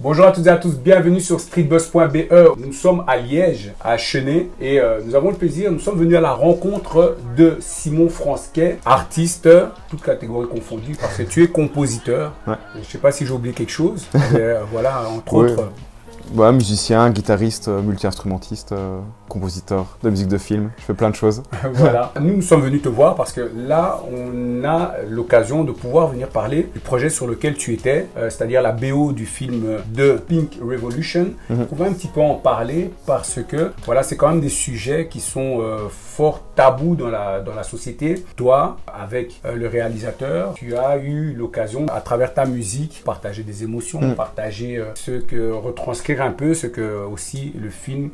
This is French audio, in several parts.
Bonjour à toutes et à tous, bienvenue sur streetbuzz.be. Nous sommes à Liège, à Chenay, et nous avons le plaisir, nous sommes venus à la rencontre de Simon Fransquet, artiste, toutes catégories confondues, parce que tu es compositeur. Ouais. Je ne sais pas si j'ai oublié quelque chose, mais voilà, entre autres. Ouais, musicien, guitariste, multi-instrumentiste, compositeur de musique de film, je fais plein de choses. Voilà, nous sommes venus te voir parce que là, on a l'occasion de pouvoir venir parler du projet sur lequel tu étais, c'est-à-dire la BO du film de Pink Revolution. On va un petit peu en parler parce que voilà, c'est quand même des sujets qui sont fort tabous dans la société. Toi, avec le réalisateur, tu as eu l'occasion, à travers ta musique, partager des émotions, partager ce que retranscrire un peu ce que aussi le film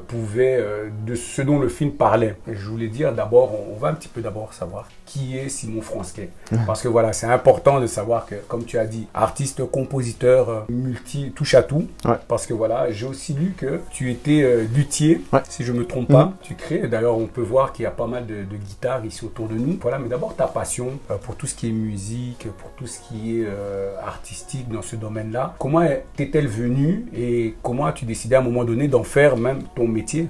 pouvait, de ce dont le film parlait. Et je voulais dire d'abord, on va un petit peu d'abord savoir qui est Simon Fransquet. Parce que voilà, c'est important de savoir que, comme tu as dit, artiste, compositeur, multi, touche à tout. Ouais. Parce que voilà, j'ai aussi lu que tu étais luthier, si je ne me trompe pas. Tu crées, d'ailleurs on peut voir qu'il y a pas mal de guitares ici autour de nous. Voilà, mais d'abord ta passion pour tout ce qui est musique, pour tout ce qui est artistique dans ce domaine-là. Comment t'es-elle venue et comment as-tu décidé à un moment donné d'en faire même ton métier?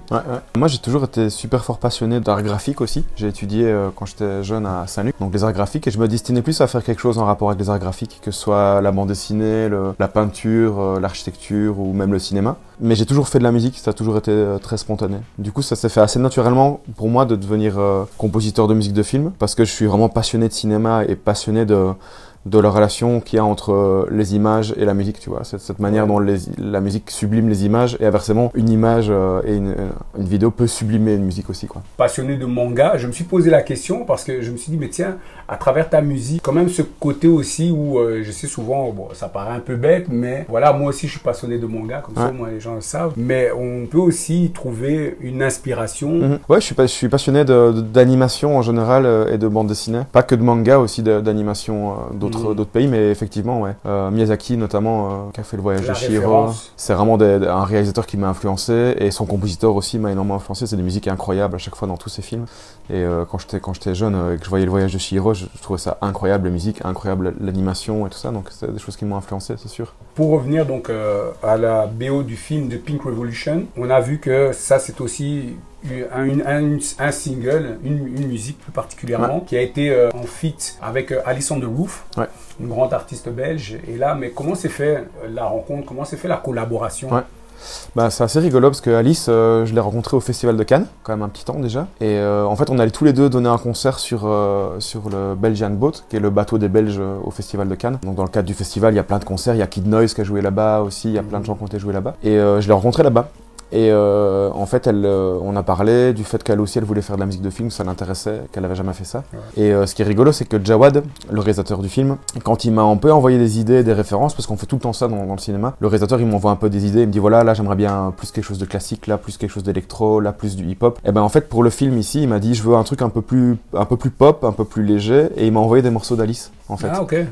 Moi j'ai toujours été super fort passionné d'art graphique aussi. J'ai étudié quand j'étais jeune à Saint-Luc, donc les arts graphiques, et je me destinais plus à faire quelque chose en rapport avec les arts graphiques, que ce soit la bande dessinée, la peinture, l'architecture ou même le cinéma. Mais j'ai toujours fait de la musique, ça a toujours été très spontané. Du coup ça s'est fait assez naturellement pour moi de devenir compositeur de musique de film, parce que je suis vraiment passionné de cinéma et passionné de la relation qu'il y a entre les images et la musique, tu vois. Cette manière dont la musique sublime les images, et inversement, une image et une vidéo peut sublimer une musique aussi, quoi. Passionné de manga, je me suis posé la question parce que je me suis dit, mais tiens, à travers ta musique, quand même ce côté aussi où je sais souvent, bon, ça paraît un peu bête, mais voilà, moi aussi je suis passionné de manga, comme ça, moi les gens le savent, mais on peut aussi trouver une inspiration. Ouais, je suis passionné d'animation en général et de bande dessinée, pas que de manga, aussi d'animation d'autres pays, mais effectivement, ouais. Miyazaki notamment, qui a fait le voyage de Chihiro, c'est vraiment un réalisateur qui m'a influencé, et son compositeur aussi m'a énormément influencé. C'est des musiques incroyables à chaque fois dans tous ses films. Et quand j'étais jeune et que je voyais le voyage de Chihiro, je trouvais ça incroyable, les musiques, incroyable l'animation et tout ça, donc c'est des choses qui m'ont influencé, c'est sûr. Pour revenir donc à la BO du film de Pink Revolution, on a vu que ça c'est aussi un single, une musique plus particulièrement, qui a été en feat avec Alice on the Roof, une grande artiste belge. Et là, mais comment s'est fait la rencontre, comment s'est fait la collaboration? Bah, c'est assez rigolo parce que Alice, je l'ai rencontrée au Festival de Cannes, quand même un petit temps déjà. Et en fait, on allait tous les deux donner un concert sur le Belgian Boat, qui est le bateau des Belges au Festival de Cannes. Donc dans le cadre du festival, il y a plein de concerts, il y a Kid Noise qui a joué là-bas aussi, il y a plein de gens qui ont été joués là-bas. Et je l'ai rencontrée là-bas. Et en fait, on a parlé du fait qu'elle aussi, elle voulait faire de la musique de film, ça l'intéressait, qu'elle n'avait jamais fait ça. Et ce qui est rigolo, c'est que Jawad, le réalisateur du film, quand il m'a un peu envoyé des idées, des références, parce qu'on fait tout le temps ça dans le cinéma, le réalisateur, il m'envoie un peu des idées, il me dit voilà, là j'aimerais bien plus quelque chose de classique, là plus quelque chose d'électro, là plus du hip-hop. Et ben en fait, pour le film ici, il m'a dit je veux un truc un peu plus pop, un peu plus léger, et il m'a envoyé des morceaux d'Alice, en fait.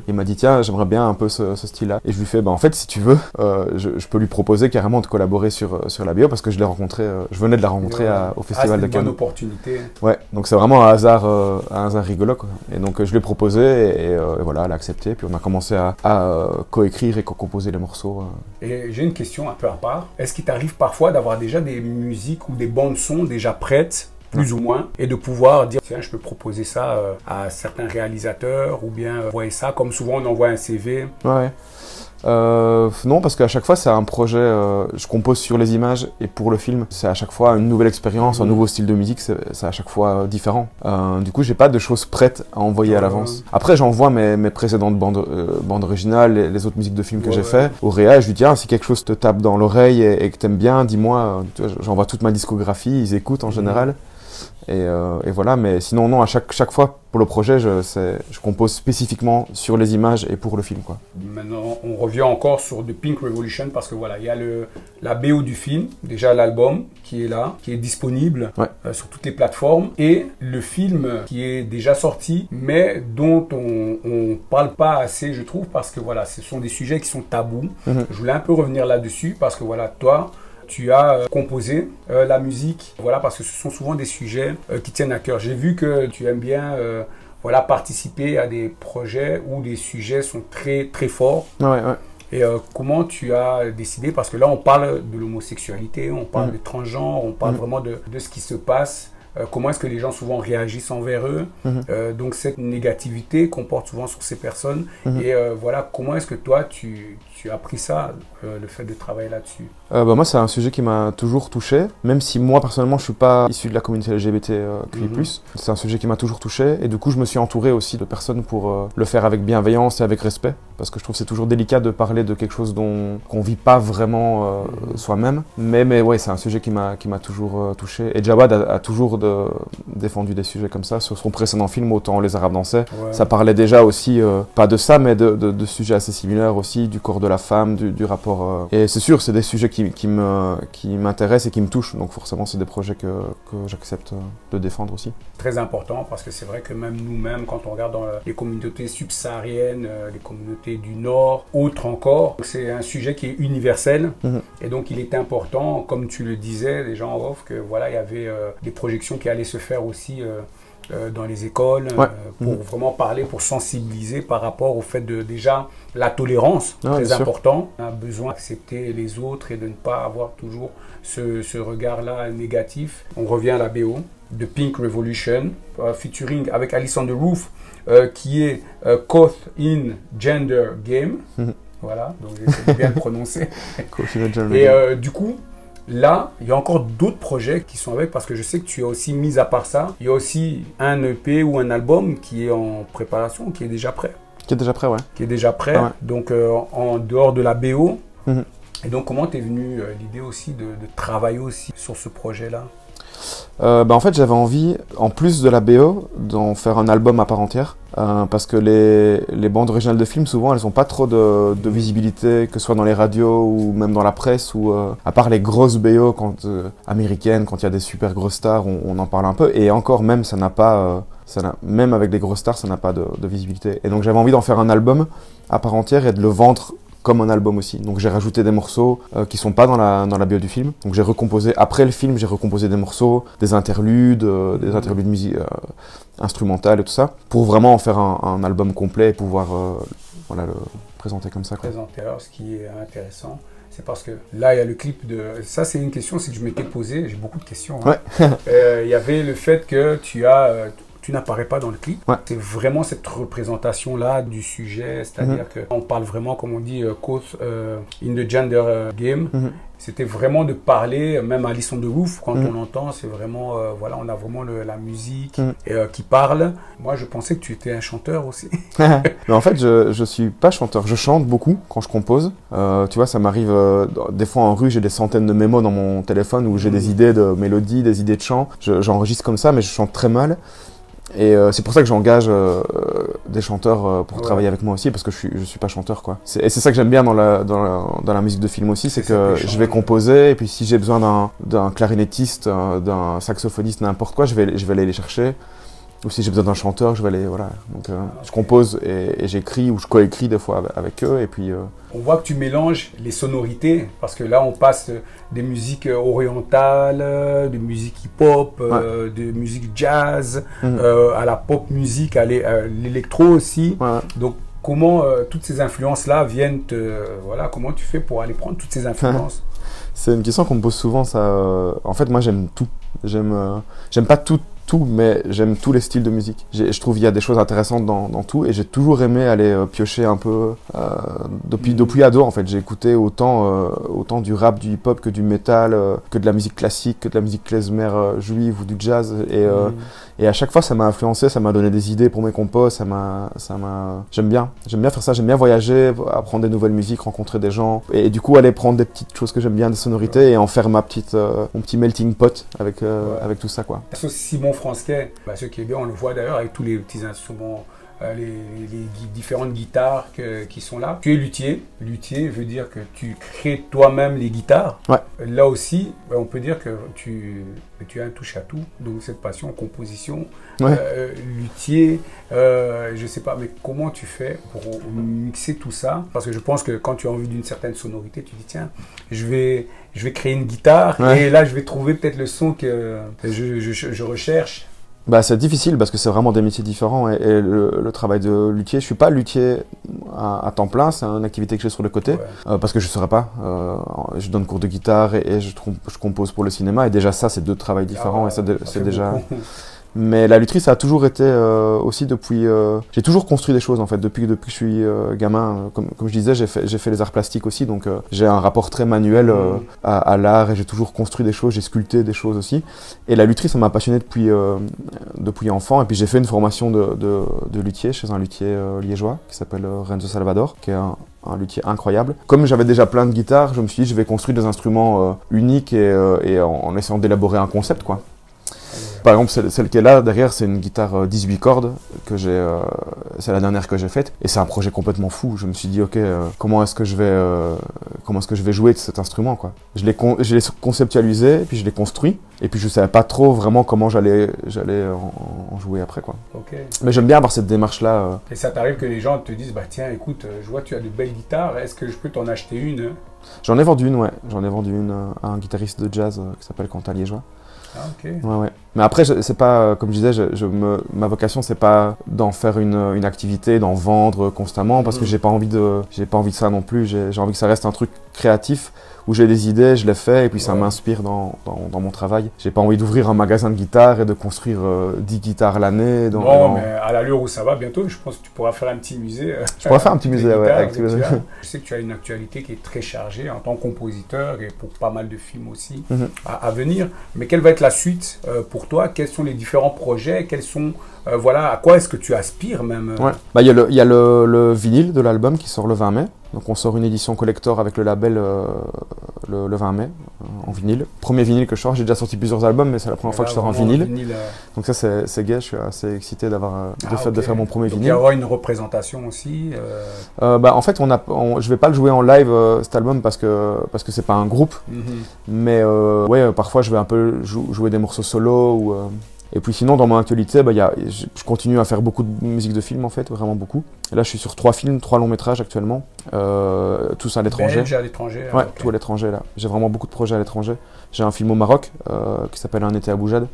Il m'a dit tiens, j'aimerais bien un peu ce style-là. Et je lui fais en fait, si tu veux, je peux lui proposer carrément de collaborer sur la BO, parce que je l'ai rencontré, je venais de la rencontrer au Festival de Cannes. C'est une bonne opportunité. Ouais, donc c'est vraiment un hasard rigolo, quoi. Et donc je lui ai proposé et voilà, elle a accepté. Puis on a commencé à coécrire et co-composer les morceaux. Et j'ai une question un peu à part. Est-ce qu'il t'arrive parfois d'avoir déjà des musiques ou des bandes son déjà prêtes, plus ou moins, et de pouvoir dire tiens, je peux proposer ça à certains réalisateurs, ou bien envoyer ça, comme souvent on envoie un CV? Non, parce qu'à chaque fois c'est un projet, je compose sur les images, et pour le film c'est à chaque fois une nouvelle expérience, un nouveau style de musique, c'est à chaque fois différent. Du coup j'ai pas de choses prêtes à envoyer à l'avance. Après j'envoie mes précédentes bandes originales, les autres musiques de films que j'ai fait au réa, je lui dis si quelque chose te tape dans l'oreille et que t'aimes bien, dis-moi. J'envoie toute ma discographie, ils écoutent en général. Et voilà, mais sinon non, à chaque fois pour le projet, je compose spécifiquement sur les images et pour le film, quoi. Maintenant, on revient encore sur The Pink Revolution, parce que voilà, il y a la BO du film, déjà l'album qui est là, qui est disponible sur toutes les plateformes, et le film qui est déjà sorti, mais dont on parle pas assez, je trouve, parce que voilà, ce sont des sujets qui sont tabous. Je voulais un peu revenir là-dessus, parce que voilà, toi, tu as composé la musique, voilà, parce que ce sont souvent des sujets qui tiennent à cœur. J'ai vu que tu aimes bien voilà, participer à des projets où les sujets sont très très forts. Et comment tu as décidé, parce que là on parle de l'homosexualité, on parle des transgenres, on parle vraiment de ce qui se passe. Comment est-ce que les gens souvent réagissent envers eux, donc cette négativité qu'on porte souvent sur ces personnes, et voilà, comment est-ce que toi tu as pris ça, le fait de travailler là-dessus? Moi c'est un sujet qui m'a toujours touché, même si moi personnellement je suis pas issu de la communauté LGBTQI+, c'est un sujet qui m'a toujours touché, et du coup je me suis entouré aussi de personnes pour le faire avec bienveillance et avec respect, parce que je trouve que c'est toujours délicat de parler de quelque chose qu'on vit pas vraiment soi-même, mais ouais, c'est un sujet qui m'a toujours touché, et Jawad a toujours défendu des sujets comme ça. Sur son précédent film, Autant les Arabes dansaient, ça parlait déjà aussi, pas de ça, mais de sujets assez similaires aussi, du corps de la femme, du rapport. Et c'est sûr, c'est des sujets qui m'intéressent et qui me touchent, donc forcément c'est des projets que j'accepte de défendre aussi. Très important, parce que c'est vrai que même nous-mêmes, quand on regarde dans les communautés subsahariennes, les communautés du Nord, autres encore, c'est un sujet qui est universel, et donc il est important, comme tu le disais, les gens en off, que voilà, il y avait des projections qui allaient se faire aussi dans les écoles, pour vraiment parler, pour sensibiliser par rapport au fait de déjà la tolérance, très important. On a besoin d'accepter les autres et de ne pas avoir toujours ce regard-là négatif. On revient à la BO de Pink Revolution, featuring avec Alice on the Roof, qui est Caught in Gender Game. Voilà, donc j'essaie de bien le prononcer. Et du coup, là, il y a encore d'autres projets qui sont avec, parce que je sais que tu as aussi, mis à part ça, il y a aussi un EP ou un album qui est en préparation, qui est déjà prêt. Qui est déjà prêt, ouais. Qui est déjà prêt, donc en dehors de la BO. Et donc, comment t'es venue l'idée aussi de travailler aussi sur ce projet-là? En fait, j'avais envie, en plus de la BO, d'en faire un album à part entière. Parce que les bandes originales de films, souvent, elles n'ont pas trop de visibilité, que ce soit dans les radios ou même dans la presse, ou à part les grosses BO américaines, quand il y a des super grosses stars, on en parle un peu. Et encore, même, ça n'a pas... même avec des grosses stars, ça n'a pas de visibilité. Et donc, j'avais envie d'en faire un album à part entière et de le vendre comme un album aussi. Donc j'ai rajouté des morceaux qui sont pas dans la BO du film. Donc j'ai recomposé, après le film, j'ai recomposé des morceaux, des interludes musique instrumentales et tout ça, pour vraiment en faire un album complet et pouvoir le présenter comme ça. Présenter, alors ce qui est intéressant, c'est parce que là il y a le clip de... Ça c'est une question, c'est que je m'étais posé, j'ai beaucoup de questions. Il y avait le fait que tu n'apparais pas dans le clip. C'est vraiment cette représentation-là du sujet, c'est-à-dire qu'on parle vraiment, comme on dit, Caught in the Gender Game. C'était vraiment de parler, même Alice on the Roof, quand on entend, c'est vraiment, voilà, on a vraiment la musique qui parle. Moi, je pensais que tu étais un chanteur aussi. Mais en fait, je suis pas chanteur. Je chante beaucoup quand je compose. Tu vois, ça m'arrive, des fois en rue, j'ai des centaines de mémos dans mon téléphone où j'ai des idées de mélodies, des idées de chants. J'enregistre comme ça, mais je chante très mal. Et c'est pour ça que j'engage des chanteurs pour travailler avec moi aussi, parce que je suis pas chanteur, quoi. Et c'est ça que j'aime bien dans la musique de film aussi, c'est que je vais composer, et puis si j'ai besoin d'un clarinettiste, d'un saxophoniste, n'importe quoi, je vais aller les chercher. Ou si j'ai besoin d'un chanteur, je vais aller, voilà. Donc je compose et j'écris, ou je coécris des fois avec eux, et puis... On voit que tu mélanges les sonorités, parce que là on passe des musiques orientales, de musique hip-hop, de musique jazz, à la pop musique, à l'électro aussi. Donc comment toutes ces influences-là viennent voilà, comment tu fais pour aller prendre toutes ces influences? C'est une question qu'on me pose souvent, ça. En fait, moi j'aime tout. J'aime pas tout, mais j'aime tous les styles de musique. Je trouve qu'il y a des choses intéressantes dans tout, et j'ai toujours aimé aller piocher un peu. Depuis ado, en fait, j'ai écouté autant du rap, du hip-hop que du métal, que de la musique classique, que de la musique klezmer juive ou du jazz. Et à chaque fois, ça m'a influencé, ça m'a donné des idées pour mes compos. J'aime bien faire ça. J'aime bien voyager, apprendre des nouvelles musiques, rencontrer des gens, et du coup aller prendre des petites choses que j'aime bien, des sonorités, et en faire mon petit melting pot avec tout ça, quoi. Simon Fransquet, ce qui est bien, on le voit d'ailleurs avec tous les petits instruments, les différentes guitares qui sont là. Tu es luthier. Luthier veut dire que tu crées toi-même les guitares. Là aussi, on peut dire que tu as un touche-à-tout, donc cette passion, composition, luthier, je sais pas, mais comment tu fais pour mixer tout ça? Parce que je pense que quand tu as envie d'une certaine sonorité, tu dis tiens, je vais créer une guitare, et là je vais trouver peut-être le son que je recherche. Bah, c'est difficile parce que c'est vraiment des métiers différents et le travail de luthier, je suis pas luthier à temps plein, c'est une activité que j'ai sur le côté parce que je ne saurais pas. Je donne cours de guitare et je compose pour le cinéma et déjà ça c'est deux travails différents et c'est déjà. Beaucoup. Mais la lutherie, ça a toujours été aussi depuis. J'ai toujours construit des choses en fait depuis que je suis gamin. Comme je disais, j'ai fait les arts plastiques aussi, donc j'ai un rapport très manuel à l'art et j'ai toujours construit des choses, j'ai sculpté des choses aussi. Et la lutherie, ça m'a passionné depuis enfant. Et puis j'ai fait une formation de luthier chez un luthier liégeois qui s'appelle Renzo Salvador, qui est un luthier incroyable. Comme j'avais déjà plein de guitares, je me suis dit je vais construire des instruments uniques et en essayant d'élaborer un concept quoi. Par exemple, celle qui est là derrière, c'est une guitare 18 cordes que c'est la dernière que j'ai faite et c'est un projet complètement fou. Je me suis dit ok, comment est-ce que je vais jouer de cet instrument quoi. Je l'ai conceptualisé, puis je l'ai construit et puis je savais pas trop vraiment comment j'allais en jouer après quoi. Okay. Mais j'aime bien avoir cette démarche là. Et ça t'arrive que les gens te disent bah tiens écoute, je vois tu as de belles guitares, est-ce que je peux t'en acheter une? J'en ai vendu une, ouais. J'en ai vendu une à un guitariste de jazz qui s'appelle Quentin Liégeois. Ah, ok. Ouais. Mais après, c'est pas, comme je disais, ma vocation, c'est pas d'en faire une activité, d'en vendre constamment, parce que j'ai pas envie de ça non plus. J'ai envie que ça reste un truc créatif où j'ai des idées, je les fais et puis ça m'inspire dans mon travail. J'ai pas envie d'ouvrir un magasin de guitares et de construire 10 guitares l'année. Non, mais à l'allure où ça va bientôt, je pense que tu pourras faire un petit musée. Je pourrais faire un petit musée, ouais. Avec je sais que tu as une actualité qui est très chargée en tant que compositeur et pour pas mal de films aussi à venir. Mais quelle va être la suite pour toi? Quels sont les différents projets? Quels sont, voilà, à quoi est-ce que tu aspires même? Ouais. Bah, y a le vinyle de l'album qui sort le 20 mai. Donc on sort une édition collector avec le label le 20 mai en vinyle. Premier vinyle que je sors, j'ai déjà sorti plusieurs albums mais c'est la première fois que je sors en vinyle. Donc ça c'est gai, je suis assez excité de faire mon premier vinyle. Il y aura une représentation aussi bah, en fait je vais pas le jouer en live cet album parce que c'est pas un groupe. Mais ouais, parfois je vais un peu jouer des morceaux solo et puis sinon, dans mon actualité, bah, je continue à faire beaucoup de musique de film en fait, vraiment beaucoup. Et là, je suis sur 3 films, 3 longs métrages actuellement, tous à l'étranger. Belge à l'étranger. Ouais, tout à l'étranger là. J'ai vraiment beaucoup de projets à l'étranger. J'ai un film au Maroc qui s'appelle Un été à Boujad,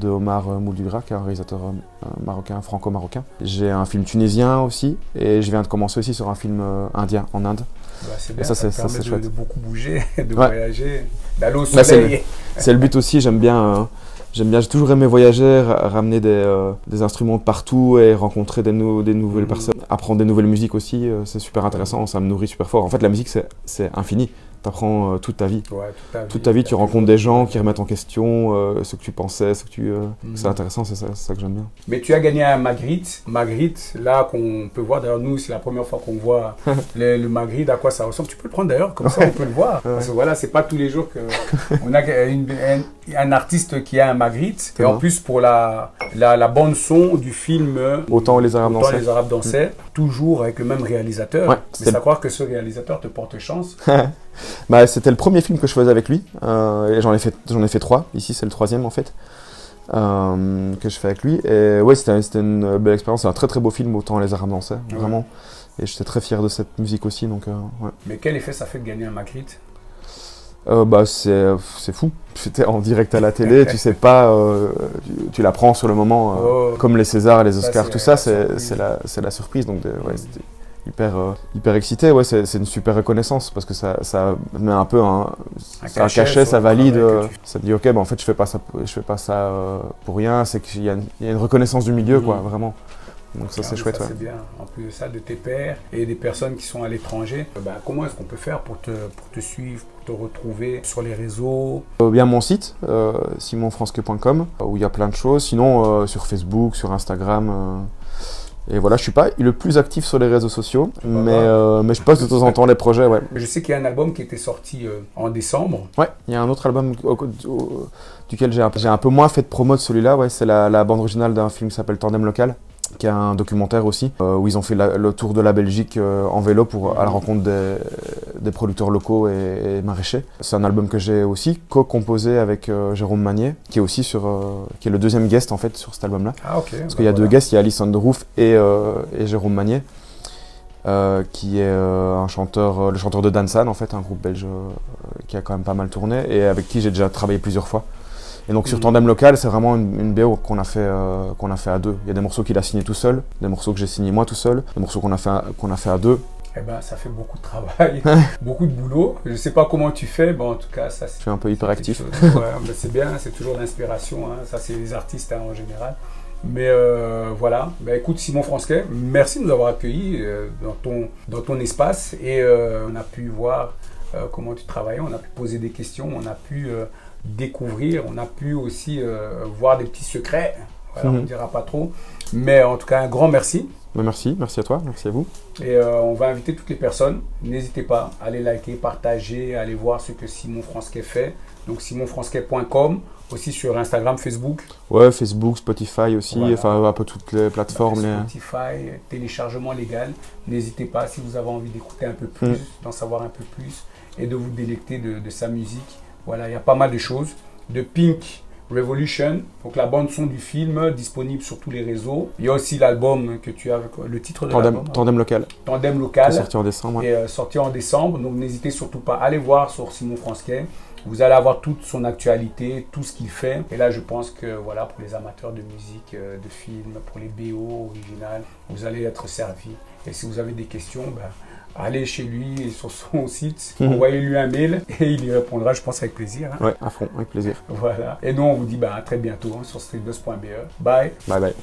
de Omar Mouldura, qui est un réalisateur marocain, franco-marocain. J'ai un film tunisien aussi, et je viens de commencer aussi sur un film indien en Inde. Bah, c'est bien, ça c'est chouette. De beaucoup bouger, de voyager, d'aller au soleil. C'est le but aussi, j'aime bien, j'ai toujours aimé voyager, ramener des instruments de partout et rencontrer des nouvelles personnes, apprendre des nouvelles musiques aussi, c'est super intéressant, ça me nourrit super fort. En fait, la musique, c'est infini. Tu apprends toute ta vie. Ouais, toute ta vie, tu rencontres des gens qui remettent en question ce que tu pensais, c'est intéressant, c'est ça que j'aime bien. Mais tu as gagné un Magritte. Magritte, là, qu'on peut voir, d'ailleurs, nous, c'est la première fois qu'on voit le Magritte, à quoi ça ressemble. Tu peux le prendre d'ailleurs, comme ça, on peut le voir. Parce que voilà, c'est pas tous les jours qu'on a un artiste qui a un Magritte. Et en plus, pour la bande-son du film Autant les Arabes dansaient, toujours avec le même réalisateur. Ouais, mais c'est à croire que ce réalisateur te porte chance. Bah, c'était le premier film que je faisais avec lui, et j'en ai fait 3, ici c'est le 3e en fait, que je fais avec lui, et ouais c'était une belle expérience, c'est un très très beau film, Autant les Arabes dansaient, vraiment, et j'étais très fier de cette musique aussi, donc ouais. Mais quel effet ça fait de gagner un Magritte? Bah c'est fou, c'était en direct à la télé, tu sais pas, tu l'apprends sur le moment, comme les Césars, les Oscars, tout ça c'est la surprise, donc ouais, c'était hyper excité. Ouais, c'est une super reconnaissance parce que ça met un peu un cachet, ça valide, ça dit ok, bah en fait je fais pas ça pour rien, c'est qu'il y a une reconnaissance du milieu quoi, vraiment. Donc ça c'est chouette. Ça, c'est bien. En plus de ça, de tes pairs et des personnes qui sont à l'étranger, comment est-ce qu'on peut faire pour te suivre, pour te retrouver sur les réseaux? Bien mon site, simonfranske.com, où il y a plein de choses. Sinon sur Facebook, sur Instagram. Et voilà, je suis pas le plus actif sur les réseaux sociaux, mais je poste de temps en temps les projets, ouais. Je sais qu'il y a un album qui était sorti en décembre. Ouais, il y a un autre album duquel j'ai un peu moins fait de promo de celui-là, ouais, c'est la bande originale d'un film qui s'appelle Tandem Local, qui est un documentaire aussi, où ils ont fait le tour de la Belgique en vélo à la rencontre des producteurs locaux et maraîchers. C'est un album que j'ai aussi co-composé avec Jérôme Magnier, qui est aussi qui est le deuxième guest en fait sur cet album-là. Ah ok. Parce qu'il y a deux guests, il y a Alison de Roof et Jérôme Magnier, qui est le chanteur de Dansan en fait, un groupe belge qui a quand même pas mal tourné et avec qui j'ai déjà travaillé plusieurs fois. Et donc sur Tandem Local, c'est vraiment une BO qu'on a fait à deux. Il y a des morceaux qu'il a signés tout seul, des morceaux que j'ai signés moi tout seul, des morceaux qu'on a fait à deux. Eh ben, ça fait beaucoup de travail, beaucoup de boulot. Je ne sais pas comment tu fais, bon, en tout cas, ça c'est... Je suis un peu hyperactif. Ouais, ben, c'est bien, c'est toujours l'inspiration, hein. Ça c'est les artistes en général. Mais voilà, ben, écoute Simon Fransquet, merci de nous avoir accueillis dans ton espace et on a pu voir comment tu travaillais, on a pu poser des questions, on a pu découvrir, on a pu aussi voir des petits secrets, voilà, on ne dira pas trop, mais en tout cas un grand merci. Merci à toi, merci à vous. Et on va inviter toutes les personnes, n'hésitez pas à aller liker, partager, à aller voir ce que Simon Fransquet fait, donc simonfransquet.com, aussi sur Instagram, Facebook. Ouais, Facebook, Spotify aussi, voilà. Enfin un peu toutes les plateformes. Spotify, téléchargement légal. N'hésitez pas si vous avez envie d'écouter un peu plus, d'en savoir un peu plus et de vous délecter de sa musique. Voilà, il y a pas mal de choses. De Pink Revolution, donc la bande son du film, disponible sur tous les réseaux. Il y a aussi l'album que tu as, le titre de l'album. Tandem Local. Tandem Local. Sorti en décembre. Ouais. Et sorti en décembre, donc n'hésitez surtout pas à aller voir sur Simon Fransquet. Vous allez avoir toute son actualité, tout ce qu'il fait. Et là, je pense que voilà, pour les amateurs de musique, de films, pour les BO originales, vous allez être servis. Et si vous avez des questions, ben, allez chez lui et sur son site, envoyez-lui un mail et il y répondra, je pense, avec plaisir. Hein. Ouais, à fond, avec plaisir. Voilà. Et nous, on vous dit à très bientôt hein, sur streetbuzz.be. Bye. Bye bye.